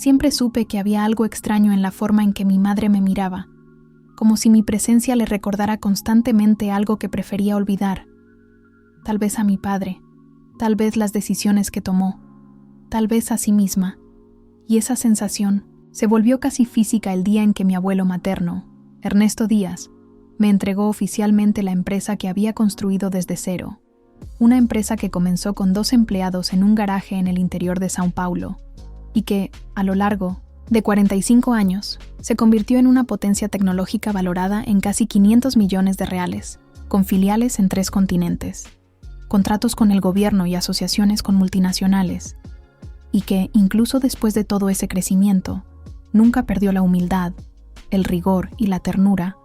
Siempre supe que había algo extraño en la forma en que mi madre me miraba, como si mi presencia le recordara constantemente algo que prefería olvidar. Tal vez a mi padre, tal vez las decisiones que tomó, tal vez a sí misma. Y esa sensación se volvió casi física el día en que mi abuelo materno, Ernesto Díaz, me entregó oficialmente la empresa que había construido desde cero. Una empresa que comenzó con 2 empleados en un garaje en el interior de São Paulo y que, a lo largo de 45 años, se convirtió en una potencia tecnológica valorada en casi 500 millones de reales, con filiales en 3 continentes, contratos con el gobierno y asociaciones con multinacionales, y que, incluso después de todo ese crecimiento, nunca perdió la humildad, el rigor y la ternura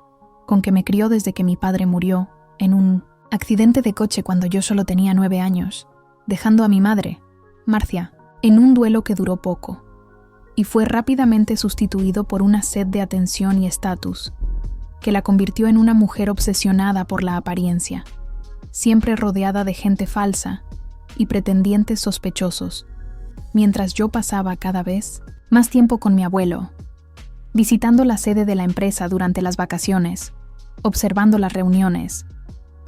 con que me crió desde que mi padre murió en un accidente de coche cuando yo solo tenía 9 años, dejando a mi madre, Marcia, en un duelo que duró poco, y fue rápidamente sustituido por una sed de atención y estatus, que la convirtió en una mujer obsesionada por la apariencia, siempre rodeada de gente falsa y pretendientes sospechosos, mientras yo pasaba cada vez más tiempo con mi abuelo, visitando la sede de la empresa durante las vacaciones, observando las reuniones,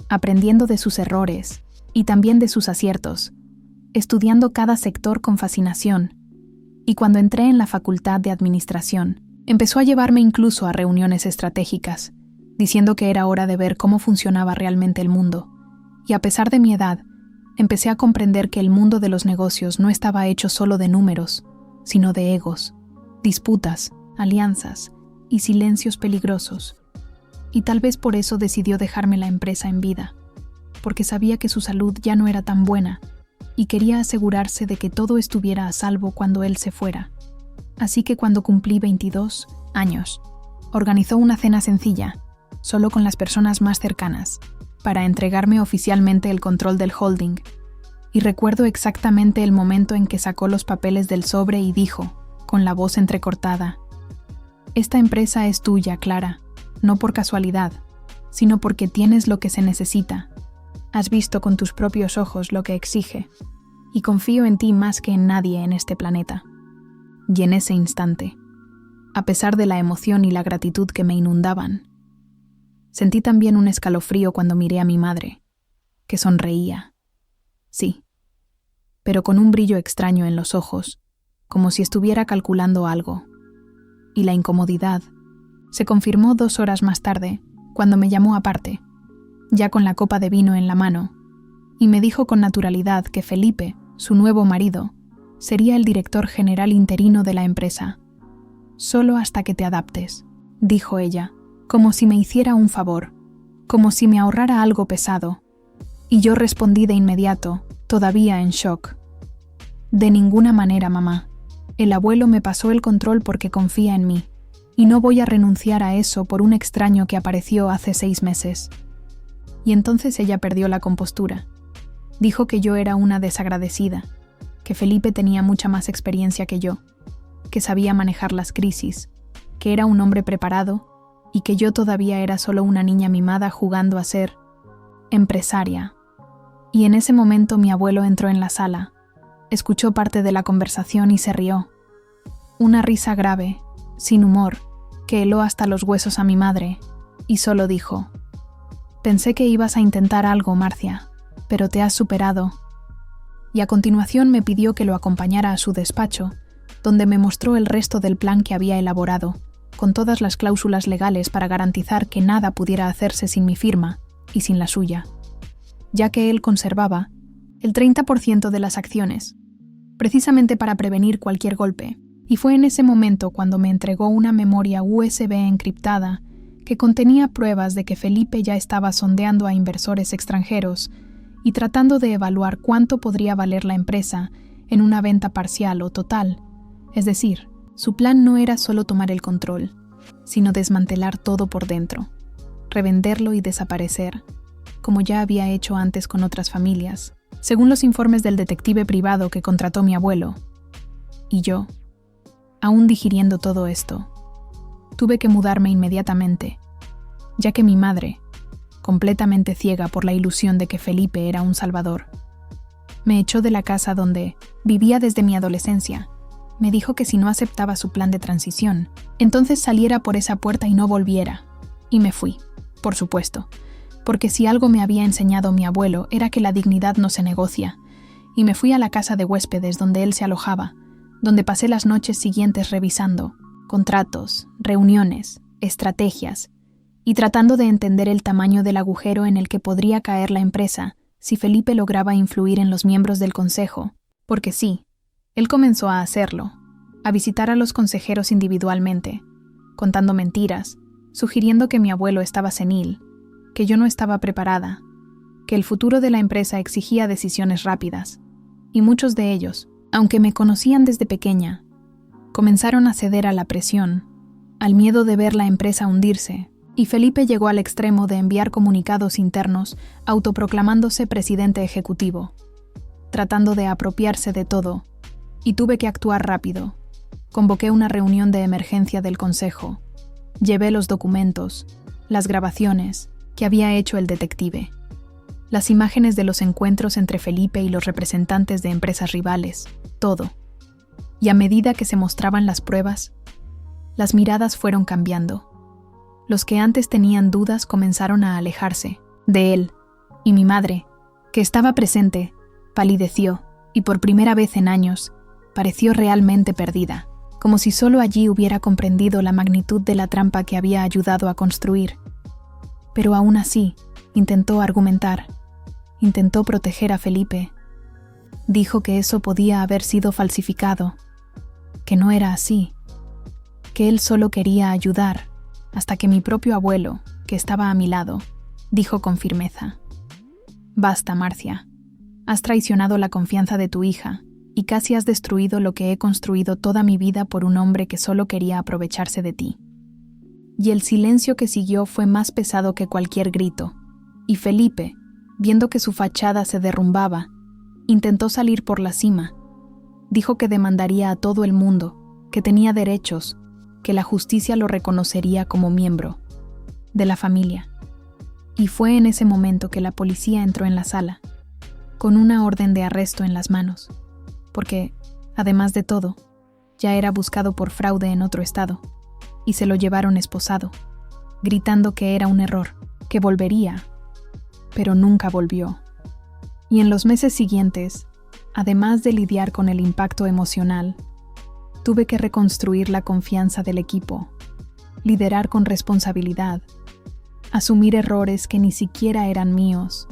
aprendiendo de sus errores y también de sus aciertos, estudiando cada sector con fascinación, y cuando entré en la facultad de administración, empezó a llevarme incluso a reuniones estratégicas, diciendo que era hora de ver cómo funcionaba realmente el mundo, y a pesar de mi edad, empecé a comprender que el mundo de los negocios no estaba hecho solo de números, sino de egos, disputas, alianzas y silencios peligrosos. Y tal vez por eso decidió dejarme la empresa en vida, porque sabía que su salud ya no era tan buena y quería asegurarse de que todo estuviera a salvo cuando él se fuera. Así que cuando cumplí 22 años, organizó una cena sencilla, solo con las personas más cercanas, para entregarme oficialmente el control del holding. Y recuerdo exactamente el momento en que sacó los papeles del sobre y dijo, con la voz entrecortada: «Esta empresa es tuya, Clara, no por casualidad, sino porque tienes lo que se necesita. Has visto con tus propios ojos lo que exige, y confío en ti más que en nadie en este planeta». Y en ese instante, a pesar de la emoción y la gratitud que me inundaban, sentí también un escalofrío cuando miré a mi madre, que sonreía. Sí, pero con un brillo extraño en los ojos, como si estuviera calculando algo. Y la incomodidad se confirmó 2 horas más tarde, cuando me llamó aparte, ya con la copa de vino en la mano, y me dijo con naturalidad que Felipe, su nuevo marido, sería el director general interino de la empresa. «Solo hasta que te adaptes», dijo ella, como si me hiciera un favor, como si me ahorrara algo pesado. Y yo respondí de inmediato, todavía en shock: «De ninguna manera, mamá. El abuelo me pasó el control porque confía en mí, y no voy a renunciar a eso por un extraño que apareció hace 6 meses». Y entonces ella perdió la compostura. Dijo que yo era una desagradecida, que Felipe tenía mucha más experiencia que yo, que sabía manejar las crisis, que era un hombre preparado y que yo todavía era solo una niña mimada jugando a ser empresaria. Y en ese momento mi abuelo entró en la sala, escuchó parte de la conversación y se rió. Una risa grave, sin humor, que heló hasta los huesos a mi madre, y solo dijo: «Pensé que ibas a intentar algo, Marcia, pero te has superado». Y a continuación me pidió que lo acompañara a su despacho, donde me mostró el resto del plan que había elaborado, con todas las cláusulas legales para garantizar que nada pudiera hacerse sin mi firma y sin la suya, ya que él conservaba el 30% de las acciones, precisamente para prevenir cualquier golpe. Y fue en ese momento cuando me entregó una memoria USB encriptada que contenía pruebas de que Felipe ya estaba sondeando a inversores extranjeros y tratando de evaluar cuánto podría valer la empresa en una venta parcial o total. Es decir, su plan no era solo tomar el control, sino desmantelar todo por dentro, revenderlo y desaparecer, como ya había hecho antes con otras familias, según los informes del detective privado que contrató mi abuelo. Y yo, aún digiriendo todo esto, tuve que mudarme inmediatamente, ya que mi madre, completamente ciega por la ilusión de que Felipe era un salvador, me echó de la casa donde vivía desde mi adolescencia Me dijo que si no aceptaba su plan de transición, entonces saliera por esa puerta y no volviera. Y me fui, por supuesto, porque si algo me había enseñado mi abuelo era que la dignidad no se negocia, y me fui a la casa de huéspedes donde él se alojaba, donde pasé las noches siguientes revisando contratos, reuniones, estrategias, y tratando de entender el tamaño del agujero en el que podría caer la empresa si Felipe lograba influir en los miembros del consejo, porque sí, él comenzó a hacerlo, a visitar a los consejeros individualmente, contando mentiras, sugiriendo que mi abuelo estaba senil, que yo no estaba preparada, que el futuro de la empresa exigía decisiones rápidas, y muchos de ellos, aunque me conocían desde pequeña, comenzaron a ceder a la presión, al miedo de ver la empresa hundirse, y Felipe llegó al extremo de enviar comunicados internos autoproclamándose presidente ejecutivo, tratando de apropiarse de todo, y tuve que actuar rápido. Convoqué una reunión de emergencia del consejo, llevé los documentos, las grabaciones que había hecho el detective, las imágenes de los encuentros entre Felipe y los representantes de empresas rivales, todo. Y a medida que se mostraban las pruebas, las miradas fueron cambiando. Los que antes tenían dudas comenzaron a alejarse de él, y mi madre, que estaba presente, palideció y por primera vez en años pareció realmente perdida, como si solo allí hubiera comprendido la magnitud de la trampa que había ayudado a construir. Pero aún así, intentó argumentar, intentó proteger a Felipe. Dijo que eso podía haber sido falsificado, que no era así, que él solo quería ayudar, hasta que mi propio abuelo, que estaba a mi lado, dijo con firmeza: «Basta, Marcia. Has traicionado la confianza de tu hija y casi has destruido lo que he construido toda mi vida por un hombre que solo quería aprovecharse de ti». Y el silencio que siguió fue más pesado que cualquier grito, y Felipe, viendo que su fachada se derrumbaba, intentó salir por la cima. Dijo que demandaría a todo el mundo, que tenía derechos, que la justicia lo reconocería como miembro de la familia. Y fue en ese momento que la policía entró en la sala, con una orden de arresto en las manos, porque, además de todo, ya era buscado por fraude en otro estado, y se lo llevaron esposado, gritando que era un error, que volvería, pero nunca volvió. Y en los meses siguientes, además de lidiar con el impacto emocional, tuve que reconstruir la confianza del equipo, liderar con responsabilidad, asumir errores que ni siquiera eran míos,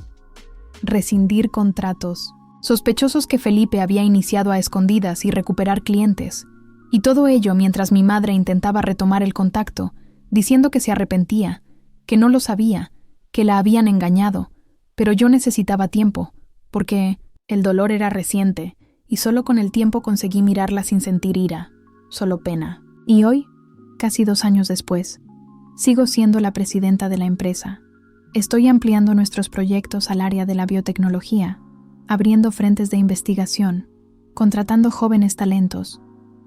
rescindir contratos, sospechosos que Felipe había iniciado a escondidas y recuperar clientes, y todo ello mientras mi madre intentaba retomar el contacto, diciendo que se arrepentía, que no lo sabía, que la habían engañado, pero yo necesitaba tiempo, porque el dolor era reciente, y solo con el tiempo conseguí mirarla sin sentir ira, solo pena. Y hoy, casi 2 años después, sigo siendo la presidenta de la empresa. Estoy ampliando nuestros proyectos al área de la biotecnología, abriendo frentes de investigación, contratando jóvenes talentos,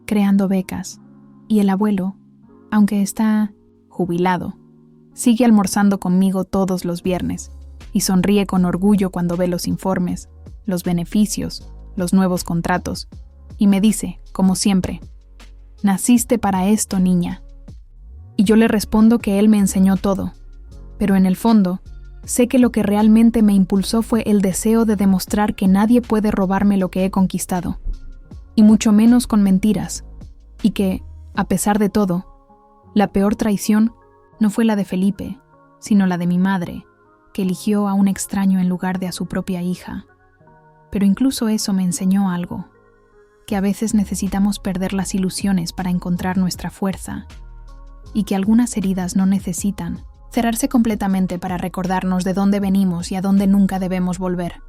creando becas, y el abuelo, aunque está jubilado, sigue almorzando conmigo todos los viernes y sonríe con orgullo cuando ve los informes, los beneficios, los nuevos contratos, y me dice, como siempre: «Naciste para esto, niña». Y yo le respondo que él me enseñó todo, pero en el fondo, sé que lo que realmente me impulsó fue el deseo de demostrar que nadie puede robarme lo que he conquistado, y mucho menos con mentiras, y que, a pesar de todo, la peor traición no fue la de Felipe, sino la de mi madre, que eligió a un extraño en lugar de a su propia hija. Pero incluso eso me enseñó algo, que a veces necesitamos perder las ilusiones para encontrar nuestra fuerza, y que algunas heridas no necesitan cerrarse completamente para recordarnos de dónde venimos y a dónde nunca debemos volver.